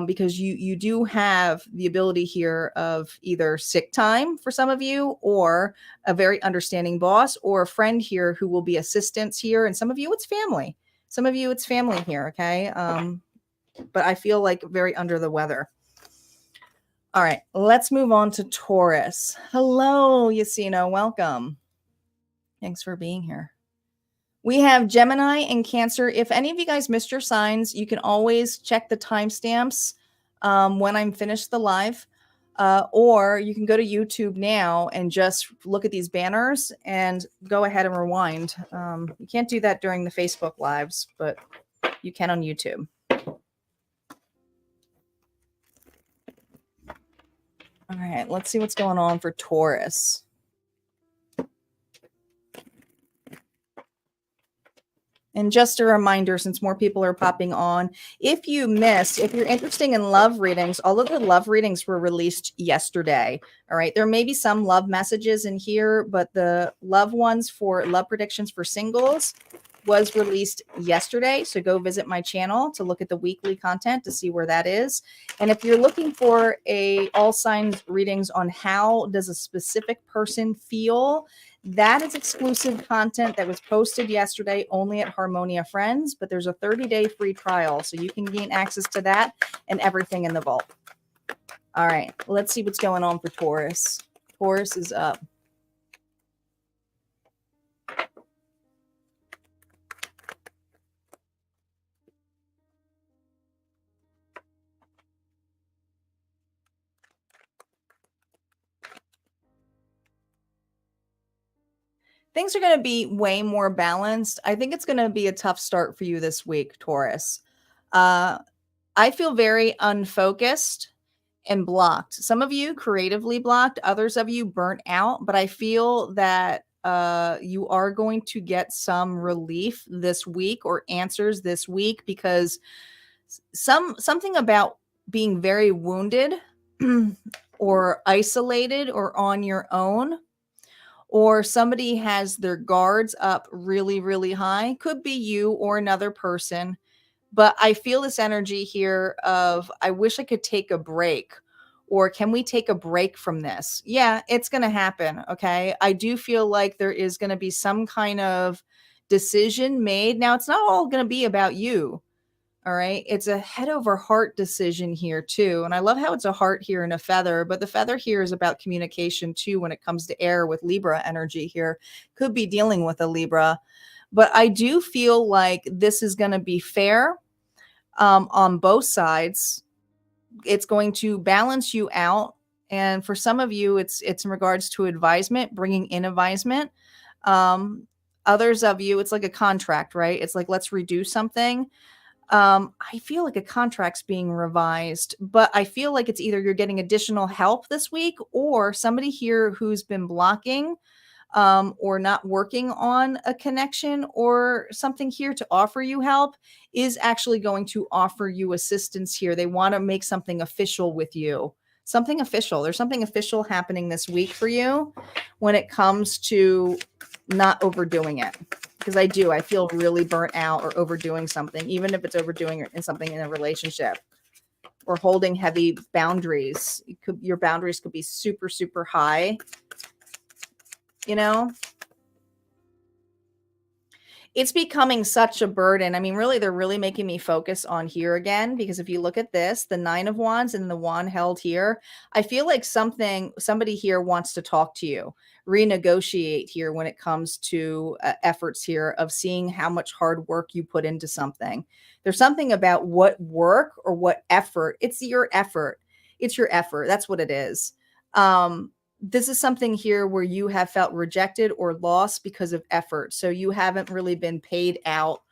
Because you do have the ability here of either sick time for some of you, or a very understanding boss, or a friend here who will be assistance here. And some of you, it's family. Some of you, it's family here, okay? But I feel like very under the weather. All right, let's move on to Taurus. Hello, Yasina, welcome. Thanks for being here. We have Gemini and Cancer. If any of you guys missed your signs, you can always check the timestamps when I'm finished the live. Or you can go to YouTube now and just look at these banners and go ahead and rewind. You can't do that during the Facebook lives, but you can on YouTube. All right, let's see what's going on for Taurus. And just a reminder, since more people are popping on, if you're interested in love readings, all of the love readings were released yesterday. All right. There may be some love messages in here, but the love ones for love predictions for singles was released yesterday. So go visit my channel to look at the weekly content to see where that is. And if you're looking for all signs readings on how does a specific person feel, that is exclusive content that was posted yesterday only at Harmonia Friends, but there's a 30-day free trial, so you can gain access to that and everything in the vault. All right, let's see what's going on for Taurus. Taurus is up. Things are going to be way more balanced. I think it's going to be a tough start for you this week, Taurus. I feel very unfocused and blocked. Some of you creatively blocked, others of you burnt out, but I feel that you are going to get some relief this week, or answers this week, because something about being very wounded or isolated or on your own, or somebody has their guards up really, really high. Could be you or another person. But I feel this energy here of, I wish I could take a break, or can we take a break from this? Yeah, it's going to happen. Okay. I do feel like there is going to be some kind of decision made. Now, it's not all going to be about you. All right. It's a head over heart decision here too. And I love how it's a heart here and a feather, but the feather here is about communication too when it comes to air with Libra energy here. Could be dealing with a Libra, but I do feel like this is going to be fair on both sides. It's going to balance you out. And for some of you, it's in regards to advisement, bringing in advisement. Others of you, it's like a contract, right? It's like, let's redo something. I feel like a contract's being revised, but I feel like it's either you're getting additional help this week, or somebody here who's been blocking or not working on a connection or something here to offer you help is actually going to offer you assistance here. They want to make something official with you. Something official. There's something official happening this week for you when it comes to not overdoing it. because I feel really burnt out or overdoing something, even if it's overdoing in something in a relationship or holding heavy boundaries. Your boundaries could be super, super high, you know? It's becoming such a burden. I mean, really, they're really making me focus on here again, because if you look at this, the 9 of Wands and the wand held here, I feel like somebody here wants to talk to you, renegotiate here when it comes to efforts here of seeing how much hard work you put into something. There's something about what work or what effort. It's your effort. It's your effort. That's what it is. This is something here where you have felt rejected or lost because of effort. So you haven't really been paid out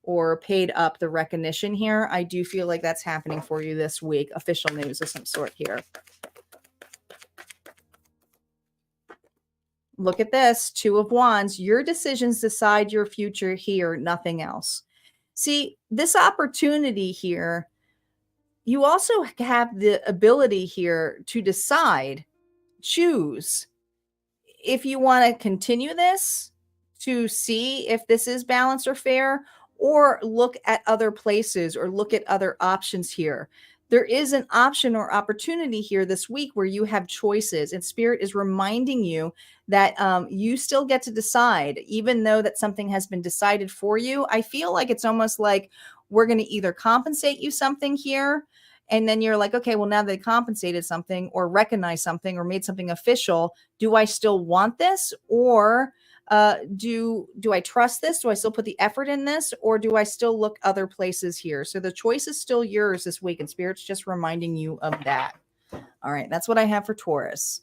or paid up the recognition here. I do feel like that's happening for you this week. Official news of some sort here. Look at this, 2 of Wands. Your decisions decide your future here, nothing else. See, this opportunity here, you also have the ability here to decide, choose if you want to continue this to see if this is balanced or fair, or look at other places or look at other options here. There is an option or opportunity here this week where you have choices, and Spirit is reminding you that you still get to decide, even though that something has been decided for you. I feel like it's almost like we're going to either compensate you something here, and then you're like, okay, well, now they compensated something or recognized something or made something official. Do I still want this? Or do I trust this? Do I still put the effort in this? Or do I still look other places here? So the choice is still yours this week, and Spirit's just reminding you of that. All right, that's what I have for Taurus.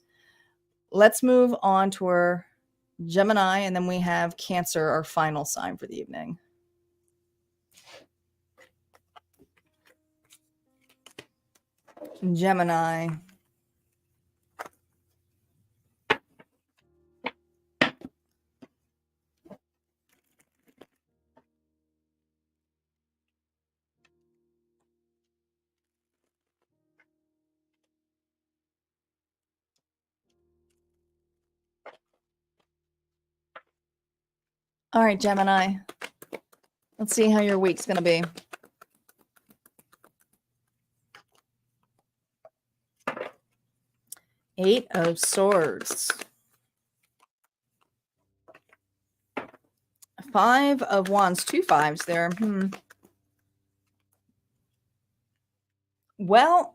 Let's move on to our Gemini, and then we have Cancer, our final sign for the evening. Gemini. All right, Gemini. Let's see how your week's going to be. Eight of Swords. 5 of Wands. 2 5s there. Well,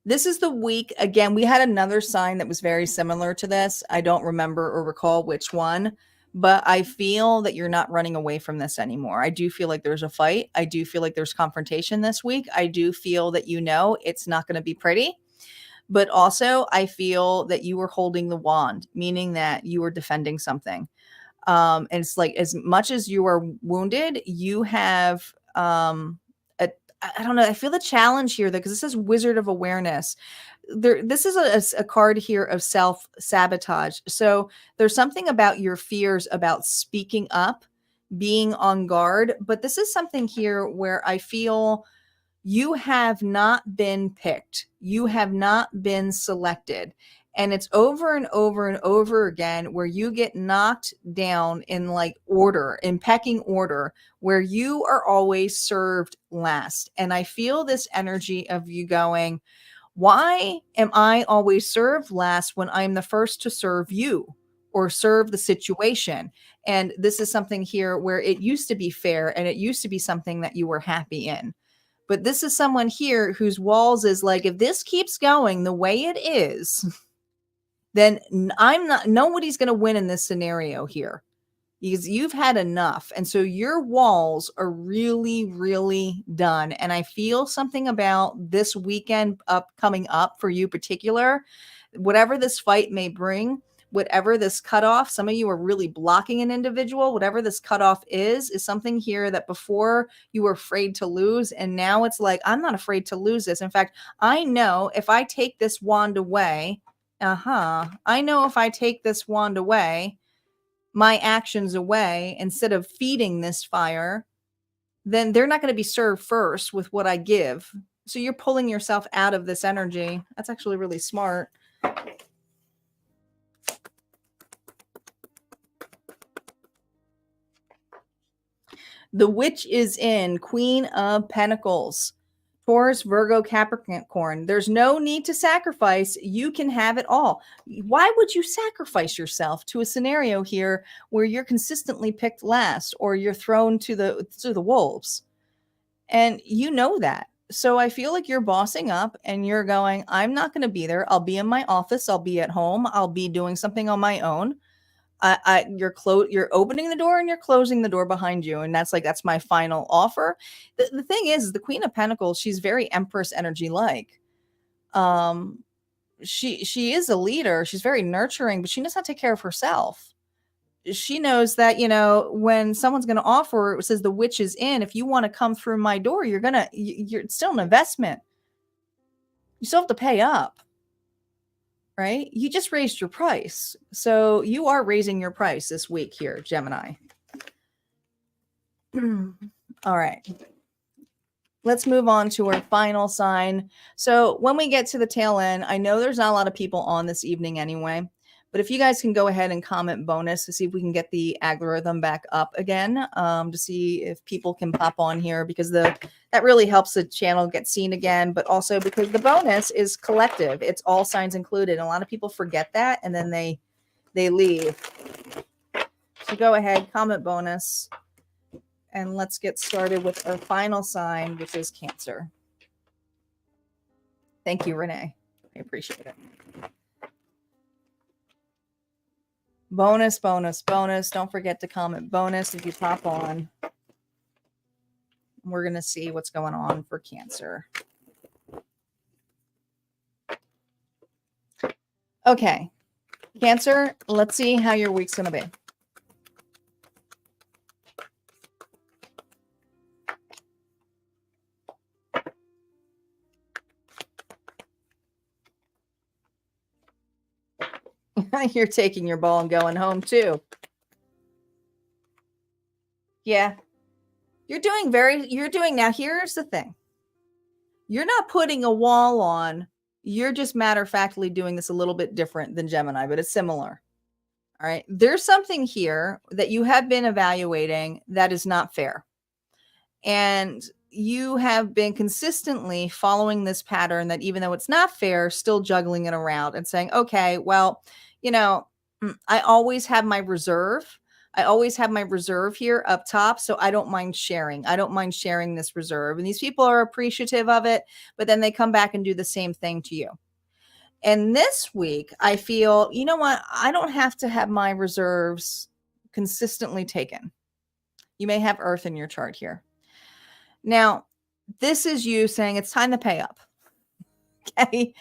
this is the week. Again, we had another sign that was very similar to this. I don't remember or recall which one, but I feel that you're not running away from this anymore. I do feel like there's a fight. I do feel like there's confrontation this week. I do feel that it's not going to be pretty. But also, I feel that you were holding the wand, meaning that you were defending something. And it's like, as much as you are wounded, you have, I don't know, I feel the challenge here, because this is Wizard of Awareness. This is a card here of self-sabotage. So there's something about your fears about speaking up, being on guard. But this is something here where I feel you have not been picked. You have not been selected. And it's over and over and over again where you get knocked down in in pecking order, where you are always served last. And I feel this energy of you going, why am I always served last when I'm the first to serve you or serve the situation? And this is something here where it used to be fair and it used to be something that you were happy in. But this is someone here whose walls is like, if this keeps going the way it is, then nobody's going to win in this scenario here, because you've had enough. And so your walls are really, really done. And I feel something about this weekend coming up for you particular, whatever this fight may bring, whatever this cutoff, some of you are really blocking an individual, whatever this cutoff is something here that before you were afraid to lose. And now it's like, I'm not afraid to lose this. In fact, I know if I take this wand away, I know if I take this wand away, my actions away, instead of feeding this fire, then they're not going to be served first with what I give. So you're pulling yourself out of this energy. That's actually really smart. The witch is in, Queen of Pentacles. Taurus, Virgo, Capricorn. There's no need to sacrifice. You can have it all. Why would you sacrifice yourself to a scenario here where you're consistently picked last or you're thrown to the wolves? And you know that. So I feel like you're bossing up and you're going, I'm not going to be there. I'll be in my office. I'll be at home. I'll be doing something on my own. You're opening the door and you're closing the door behind you. And that's my final offer. The thing is the Queen of Pentacles, she's very Empress energy like. She is a leader. She's very nurturing, but she knows how to take care of herself. She knows that, when someone's going to offer, it says the witch is in. If you want to come through my door, you're still an investment. You still have to pay up, right? You just raised your price. So you are raising your price this week here, Gemini. All right. Let's move on to our final sign. So when we get to the tail end, I know there's not a lot of people on this evening anyway. But if you guys can go ahead and comment bonus to see if we can get the algorithm back up again, to see if people can pop on here, because that really helps the channel get seen again. But also because the bonus is collective. It's all signs included. And a lot of people forget that and then they leave. So go ahead, comment bonus. And let's get started with our final sign, which is Cancer. Thank you, Renee. I appreciate it. Bonus, bonus, bonus. Don't forget to comment bonus if you pop on. We're going to see what's going on for Cancer. Okay. Cancer, let's see how your week's going to be. You're taking your ball and going home too. Yeah. You're doing now, here's the thing. You're not putting a wall on. You're just matter-of-factly doing this a little bit different than Gemini, but it's similar. All right. There's something here that you have been evaluating that is not fair. And you have been consistently following this pattern that even though it's not fair, still juggling it around and saying, okay, well, I always have my reserve. I always have my reserve here up top. So I don't mind sharing. I don't mind sharing this reserve. And these people are appreciative of it, but then they come back and do the same thing to you. And this week, I feel, you know what? I don't have to have my reserves consistently taken. You may have Earth in your chart here. Now, this is you saying it's time to pay up. Okay.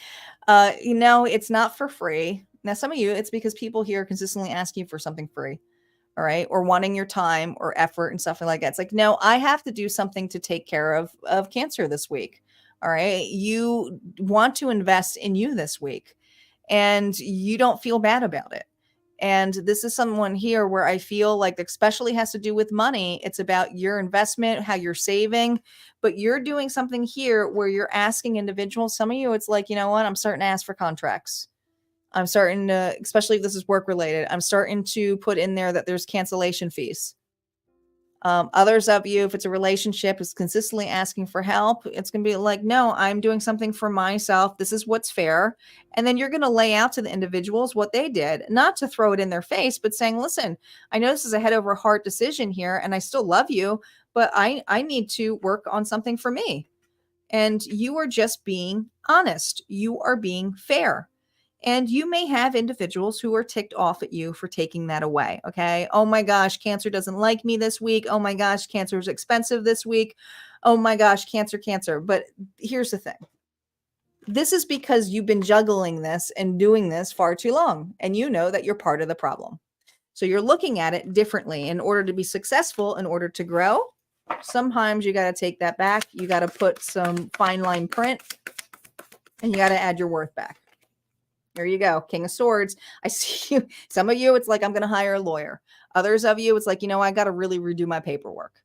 It's not for free. Now, some of you, it's because people here consistently ask you for something free. All right. Or wanting your time or effort and stuff like that. It's like, no, I have to do something to take care of Cancer this week. All right. You want to invest in you this week and you don't feel bad about it. And this is someone here where I feel like especially has to do with money. It's about your investment, how you're saving, but you're doing something here where you're asking individuals. Some of you, it's like, you know what? I'm starting to ask for contracts. I'm starting to, especially if this is work related, I'm starting to put in there that there's cancellation fees. Others of you, if it's a relationship, is consistently asking for help. It's going to be like, no, I'm doing something for myself. This is what's fair. And then you're going to lay out to the individuals what they did, not to throw it in their face, but saying, listen, I know this is a head over heart decision here and I still love you, but I need to work on something for me. And you are just being honest. You are being fair. And you may have individuals who are ticked off at you for taking that away. Okay. Oh my gosh, Cancer doesn't like me this week. Oh my gosh, Cancer is expensive this week. Oh my gosh, Cancer. But here's the thing. This is because you've been juggling this and doing this far too long. And you know that you're part of the problem. So you're looking at it differently. In order to be successful, in order to grow, sometimes you got to take that back. You got to put some fine line print and you got to add your worth back. There you go. King of Swords. I see you. Some of you, it's like, I'm going to hire a lawyer. Others of you, it's like, I got to really redo my paperwork.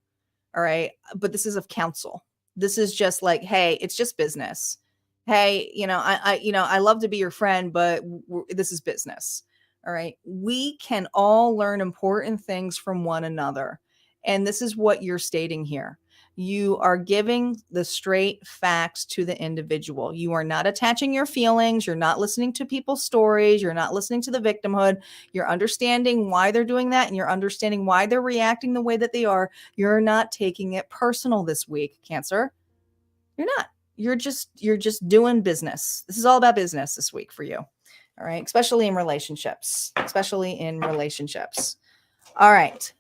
All right. But this is of counsel. This is just like, hey, it's just business. Hey, I love to be your friend, but this is business. All right. We can all learn important things from one another. And this is what you're stating here. You are giving the straight facts to the individual. You are not attaching your feelings. You're not listening to people's stories. You're not listening to the victimhood. You're understanding why they're doing that, and you're understanding why they're reacting the way that they are. You're not taking it personal this week, Cancer. You're not. You're just doing business. This is all about business this week for you. All right. Especially in relationships. All right.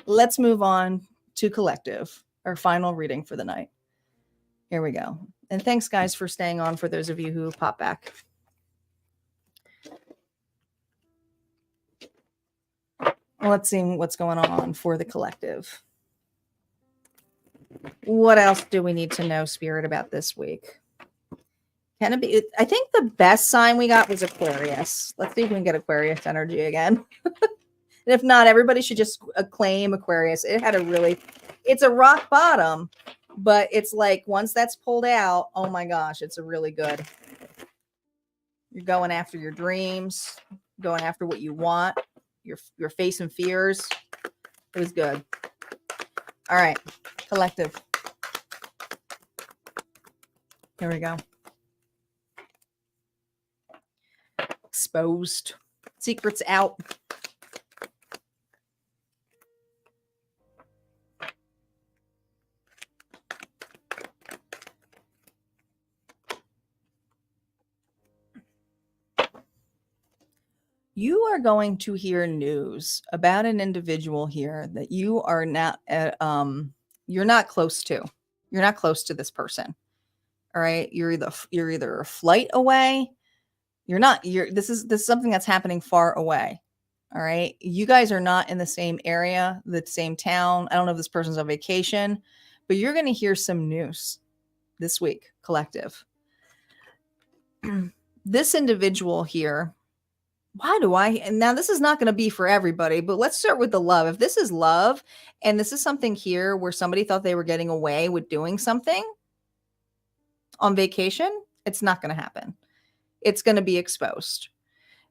Let's move on to collective, our final reading for the night. Here we go. And thanks, guys, for staying on, for those of you who pop back. Let's see what's going on for the collective. What else do we need to know, Spirit, about this week? Can it be? I think the best sign we got was Aquarius. Let's see if we can get Aquarius energy again. And if not, everybody should just claim Aquarius. It's a rock bottom, but it's like once that's pulled out, oh my gosh, it's a really good. You're going after your dreams, going after what you want. You're facing fears. It was good. All right, collective. Here we go. Exposed. Secrets out. You are going to hear news about an individual here that you are not you're not close to. You're not close to this person. All right. You're either a flight away. This is something that's happening far away. All right. You guys are not in the same area, the same town. I don't know if this person's on vacation, but you're going to hear some news this week, collective. This individual here. And now this is not going to be for everybody, but let's start with the love. If this is love and this is something here where somebody thought they were getting away with doing something on vacation, it's not going to happen. It's going to be exposed.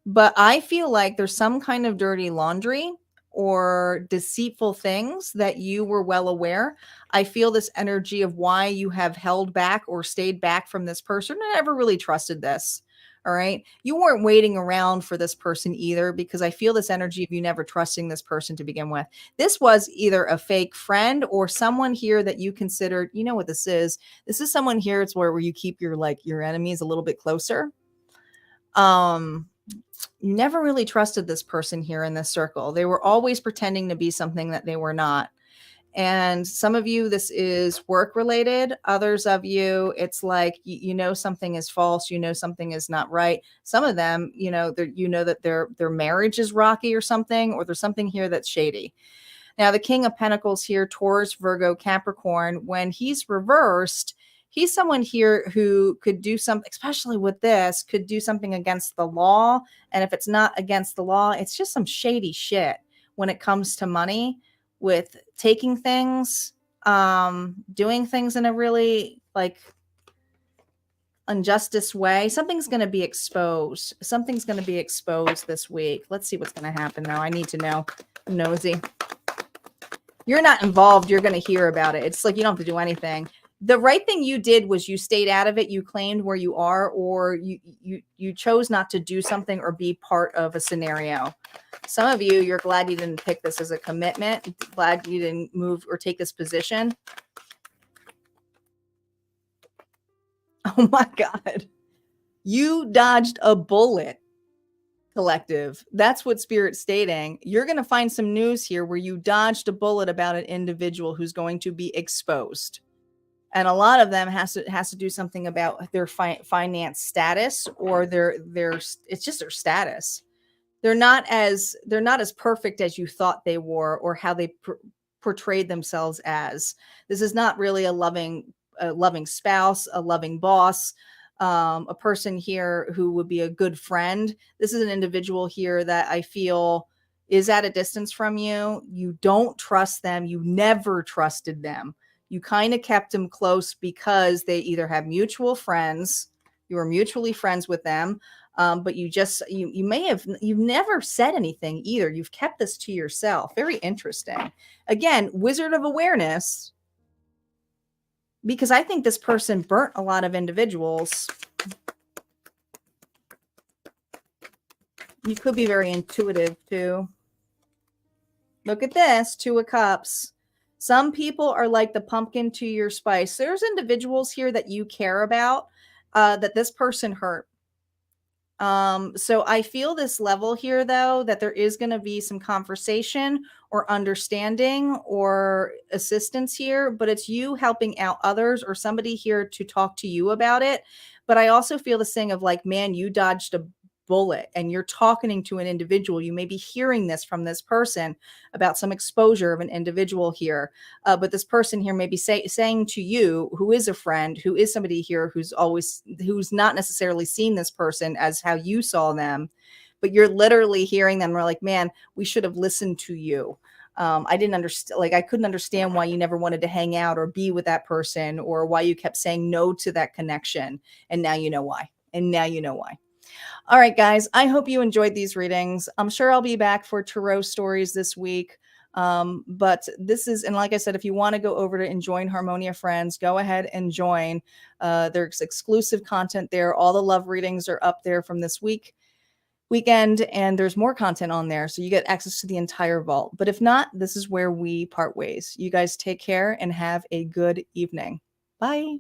But I feel like there's some kind of dirty laundry or deceitful things that you were well aware. I feel this energy of why you have held back or stayed back from this person. I never really trusted this. All right. You weren't waiting around for this person either, because I feel this energy of you never trusting this person to begin with. This was either a fake friend or someone here that you considered, you know what this is? This is someone here. It's where you keep your enemies a little bit closer. You never really trusted this person here in this circle. They were always pretending to be something that they were not. And some of you, this is work related. Others of you, it's like, you know, something is false. You know, something is not right. Some of them, that their marriage is rocky or something, or there's something here that's shady. Now, the King of Pentacles here, Taurus, Virgo, Capricorn, when he's reversed, he's someone here who could do something, especially with this, could do something against the law. And if it's not against the law, it's just some shady shit when it comes to money, with taking things, doing things in a really injustice way. Something's going to be exposed. Something's going to be exposed this week. Let's see what's going to happen now. I need to know. I'm nosy. You're not involved. You're going to hear about it. It's like you don't have to do anything. The right thing you did was you stayed out of it. You claimed where you are, or you chose not to do something or be part of a scenario. Some of you, you're glad you didn't pick this as a commitment. Glad you didn't move or take this position. Oh my God. You dodged a bullet, collective. That's what Spirit's stating. You're going to find some news here where you dodged a bullet about an individual who's going to be exposed. And a lot of them has to do something about their finance status, or their it's just their status. They're not as perfect as you thought they were, or how they portrayed themselves as. This is not really a loving spouse, a loving boss, a person here who would be a good friend. This is an individual here that I feel is at a distance from you. You don't trust them. You never trusted them. You kind of kept them close because they either have mutual friends. You were mutually friends with them. But you've never said anything either. You've kept this to yourself. Very interesting. Again, Wizard of Awareness, because I think this person burnt a lot of individuals. You could be very intuitive too. Look at this, Two of Cups. Some people are like the pumpkin to your spice. There's individuals here that you care about that this person hurt. So I feel this level here, though, that there is going to be some conversation or understanding or assistance here, but it's you helping out others or somebody here to talk to you about it. But I also feel this thing of like, man, you dodged a bullet and you're talking to an individual. You may be hearing this from this person about some exposure of an individual here. But this person here may be saying to you, who is a friend, who is somebody here who's not necessarily seen this person as how you saw them, but you're literally hearing them. We're like, man, we should have listened to you. I didn't understand, like, I couldn't understand why you never wanted to hang out or be with that person, or why you kept saying no to that connection. And now you know why. All right, guys, I hope you enjoyed these readings. I'm sure I'll be back for tarot stories this week. But this is, and like I said, if you want to go over to and join Harmonia Friends, go ahead and join. There's exclusive content there. All the love readings are up there from this weekend, and there's more content on there. So you get access to the entire vault. But if not, this is where we part ways. You guys take care and have a good evening. Bye.